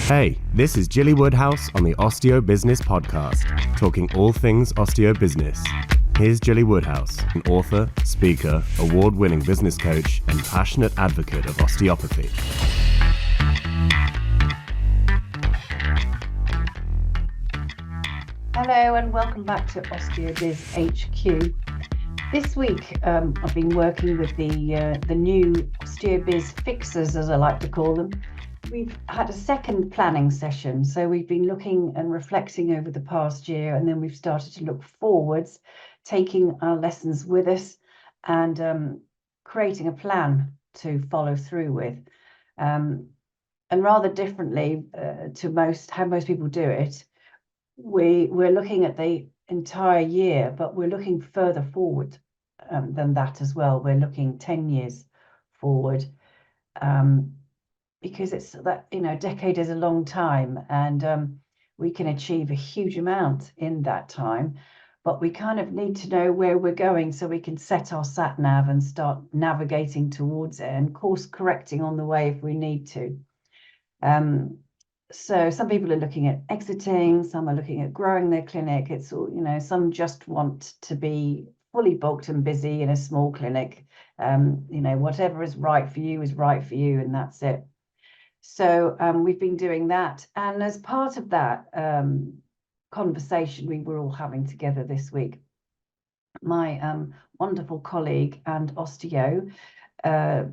Hey, this is Gilly Woodhouse on the Osteobusiness podcast, talking all things osteobusiness. Here's Gilly Woodhouse, an author, speaker, award-winning business coach, and passionate advocate of osteopathy. Hello and welcome back to Osteobiz HQ. This week I've been working with the new Osteobiz Fix-ers, as I like to call them. We've had a second planning session, so we've been looking and reflecting over the past year, and then we've started to look forwards, taking our lessons with us and creating a plan to follow through with. And rather differently to how most people do it, we're looking at the entire year, but we're looking further forward than that as well. We're looking 10 years forward. Because it's that, a decade is a long time, and we can achieve a huge amount in that time, but we kind of need to know where we're going so we can set our sat nav and start navigating towards it and course correcting on the way if we need to. So some people are looking at exiting, some are looking at growing their clinic. It's all, some just want to be fully booked and busy in a small clinic. Whatever is right for you, and that's it. So we've been doing that. And as part of that conversation we were all having together this week, my wonderful colleague and osteo,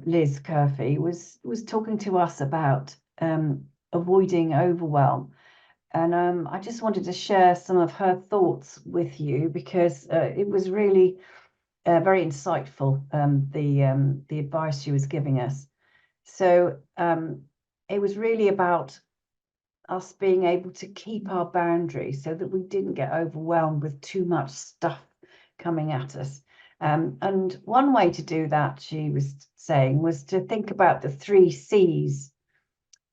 Liz Coffey, was talking to us about avoiding overwhelm. And I just wanted to share some of her thoughts with you because it was really very insightful, the advice she was giving us. So it was really about us being able to keep our boundaries so that we didn't get overwhelmed with too much stuff coming at us. And one way to do that, she was saying, was to think about the 3 C's.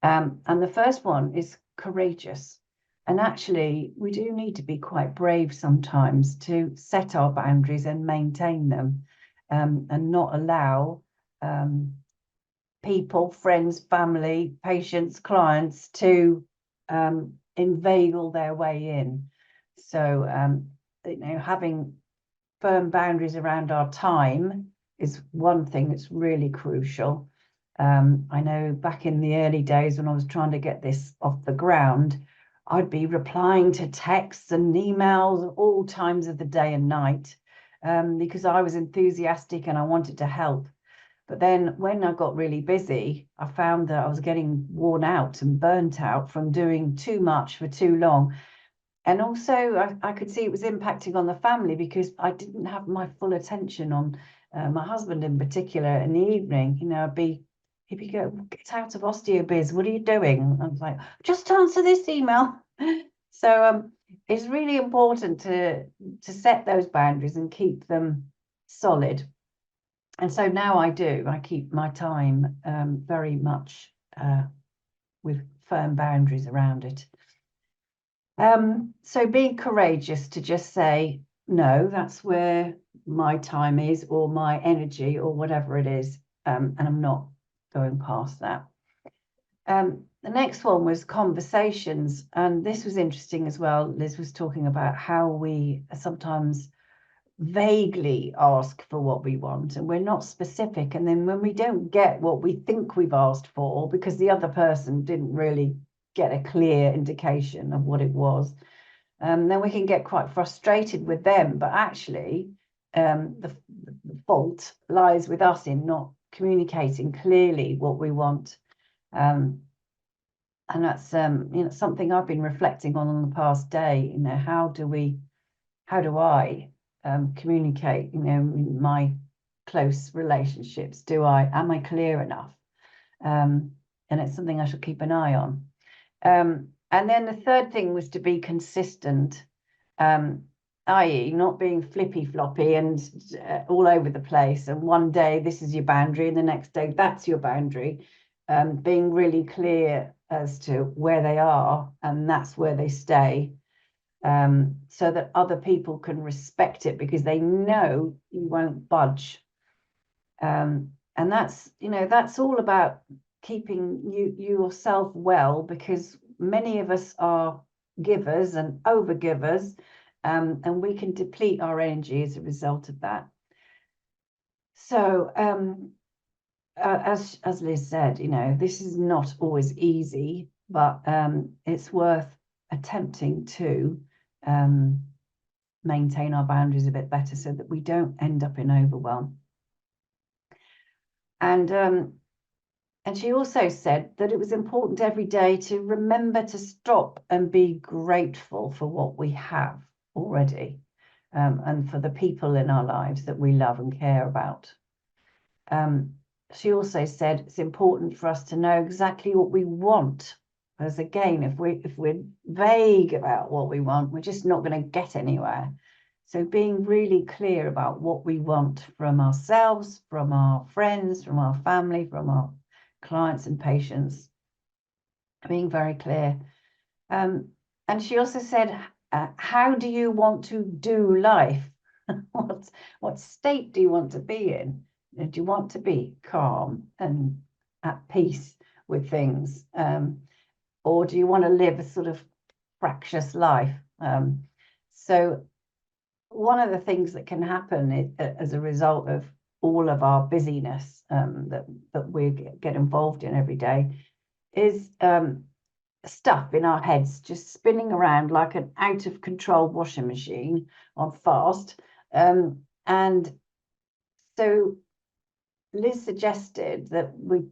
And the first one is courageous. And actually, we do need to be quite brave sometimes to set our boundaries and maintain them, and not allow people, friends, family, patients, clients to inveigle their way in. So, having firm boundaries around our time is one thing that's really crucial. I know back in the early days when I was trying to get this off the ground, I'd be replying to texts and emails all times of the day and night because I was enthusiastic and I wanted to help. But then when I got really busy, I found that I was getting worn out and burnt out from doing too much for too long. And also I could see it was impacting on the family because I didn't have my full attention on my husband in particular in the evening. He'd be go, get out of Osteobiz, what are you doing? I was like, just answer this email. So it's really important to set those boundaries and keep them solid. And so now I keep my time very much with firm boundaries around it. So being courageous to just say, no, that's where my time is, or my energy, or whatever it is, and I'm not going past that. The next one was conversations, and this was interesting as well. Liz was talking about how we sometimes vaguely ask for what we want and we're not specific, and then when we don't get what we think we've asked for because the other person didn't really get a clear indication of what it was, then we can get quite frustrated with them. But actually the fault lies with us in not communicating clearly what we want, and that's something I've been reflecting on the past day. How do I communicate, in my close relationships? Am I clear enough? And it's something I should keep an eye on. And then the third thing was to be consistent, i.e. not being flippy floppy and all over the place. And one day this is your boundary and the next day that's your boundary. Being really clear as to where they are and that's where they stay. So that other people can respect it because they know you won't budge. And that's all about keeping yourself well, because many of us are givers and over givers, and we can deplete our energy as a result of that. So as Liz said, this is not always easy, but it's worth attempting to maintain our boundaries a bit better so that we don't end up in overwhelm. And she also said that it was important every day to remember to stop and be grateful for what we have already, and for the people in our lives that we love and care about. She also said it's important for us to know exactly what we want, because again, if we're vague about what we want, we're just not going to get anywhere. So being really clear about what we want from ourselves, from our friends, from our family, from our clients and patients, being very clear. And she also said, how do you want to do life? What state do you want to be in? Do you want to be calm and at peace with things? Or do you want to live a sort of fractious life? So one of the things that can happen as a result of all of our busyness that we get involved in every day is stuff in our heads just spinning around like an out of control washing machine on fast. And so Liz suggested that we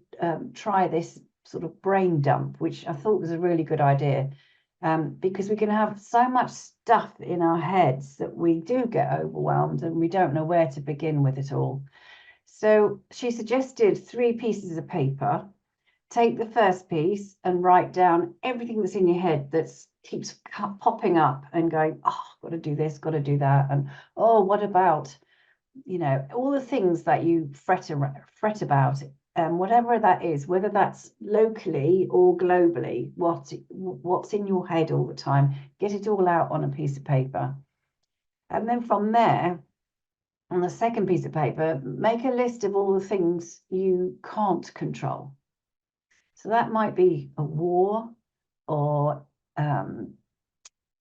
try this sort of brain dump, which I thought was a really good idea, because we can have so much stuff in our heads that we do get overwhelmed and we don't know where to begin with it all. So she suggested 3 pieces of paper. Take the first piece and write down everything that's in your head that keeps popping up and going, oh, got to do this, got to do that. And, oh, what about, all the things that you fret about, whatever that is, whether that's locally or globally, what's in your head all the time, get it all out on a piece of paper. And then from there, on the second piece of paper, make a list of all the things you can't control. So that might be a war or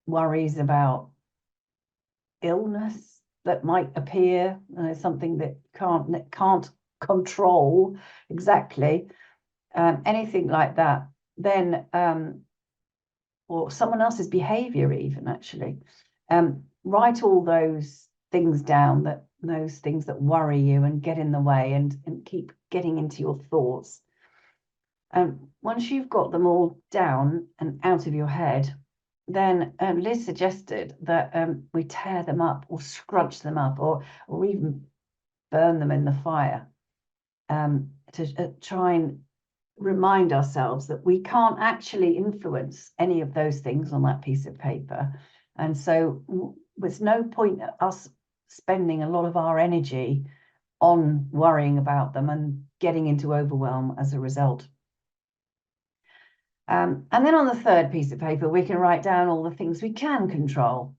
worries about illness that might appear, something that can't control exactly, anything like that. Then, or someone else's behavior even, actually. Write all those things down, those things that worry you and get in the way and keep getting into your thoughts. Once you've got them all down and out of your head, then Liz suggested that we tear them up or scrunch them up or even burn them in the fire, to try and remind ourselves that we can't actually influence any of those things on that piece of paper. And so there's no point us spending a lot of our energy on worrying about them and getting into overwhelm as a result. And then on the third piece of paper, we can write down all the things we can control,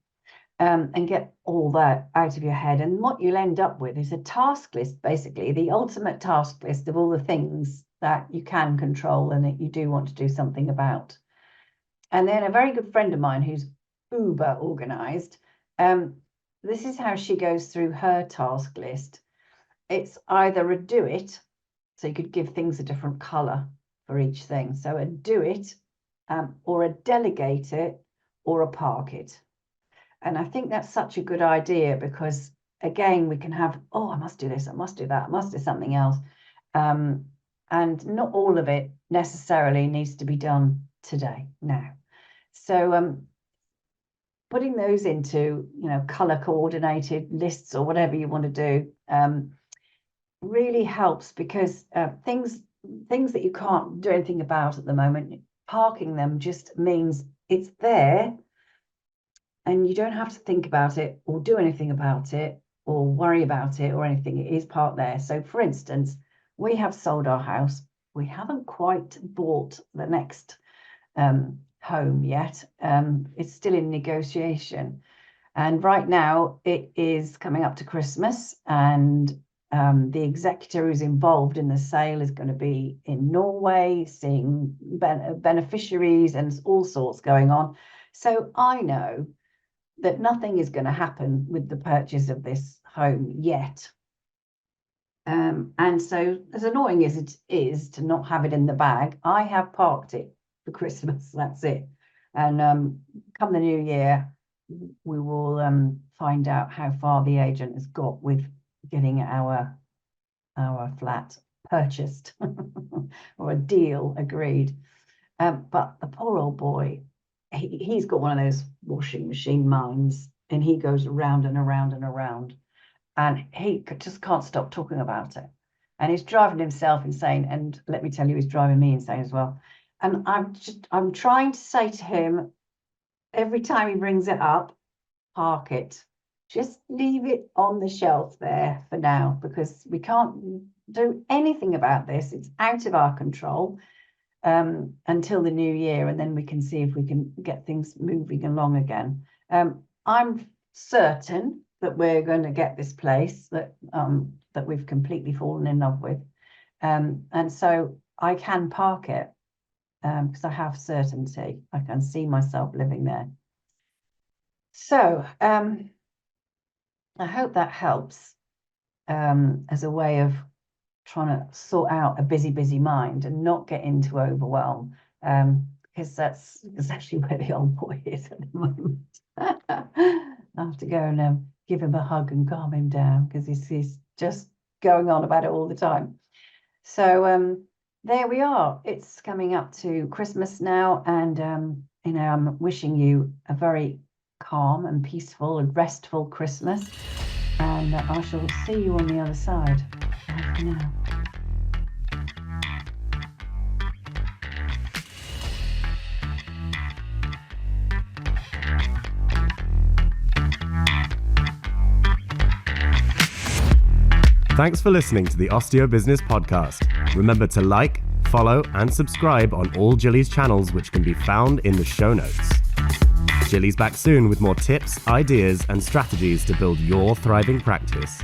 and get all that out of your head. And what you'll end up with is a task list, basically, the ultimate task list of all the things that you can control and that you do want to do something about. And then a very good friend of mine who's uber organized, this is how she goes through her task list. It's either a do it, so you could give things a different color for each thing. So a do it, or a delegate it, or a park it. And I think that's such a good idea because, again, we can have, oh, I must do this, I must do that, I must do something else. And not all of it necessarily needs to be done today, now. So putting those into, color coordinated lists or whatever you want to do, really helps, because things that you can't do anything about at the moment, parking them just means it's there and you don't have to think about it or do anything about it or worry about it or anything. It is parked there. So for instance, we have sold our house. We haven't quite bought the next home yet. It's still in negotiation. And right now it is coming up to Christmas, and The executor who's involved in the sale is going to be in Norway, seeing beneficiaries and all sorts going on. So I know that nothing is going to happen with the purchase of this home yet. And so, as annoying as it is to not have it in the bag, I have parked it for Christmas. That's it. And come the new year, we will find out how far the agent has got with getting our flat purchased or a deal agreed. But the poor old boy, he's got one of those washing machine minds, and he goes around and around and around. And he just can't stop talking about it. And he's driving himself insane. And let me tell you, he's driving me insane as well. And I'm trying to say to him, every time he brings it up, park it. Just leave it on the shelf there for now, because we can't do anything about this. It's out of our control until the new year. And then we can see if we can get things moving along again. I'm certain that we're going to get this place that we've completely fallen in love with. And so I can park it because I have certainty. I can see myself living there. So I hope that helps as a way of trying to sort out a busy mind and not get into overwhelm, because that's exactly where the old boy is at the moment. I have to go and give him a hug and calm him down, because he's just going on about it all the time. So there we are. It's coming up to Christmas now, and I'm wishing you a very calm and peaceful and restful Christmas, and I shall see you on the other side. Bye for now. Thanks for listening to the Osteo Business Podcast. Remember to like, follow, and subscribe on all Gilly's channels, which can be found in the show notes. Gilly's back soon with more tips, ideas, and strategies to build your thriving practice.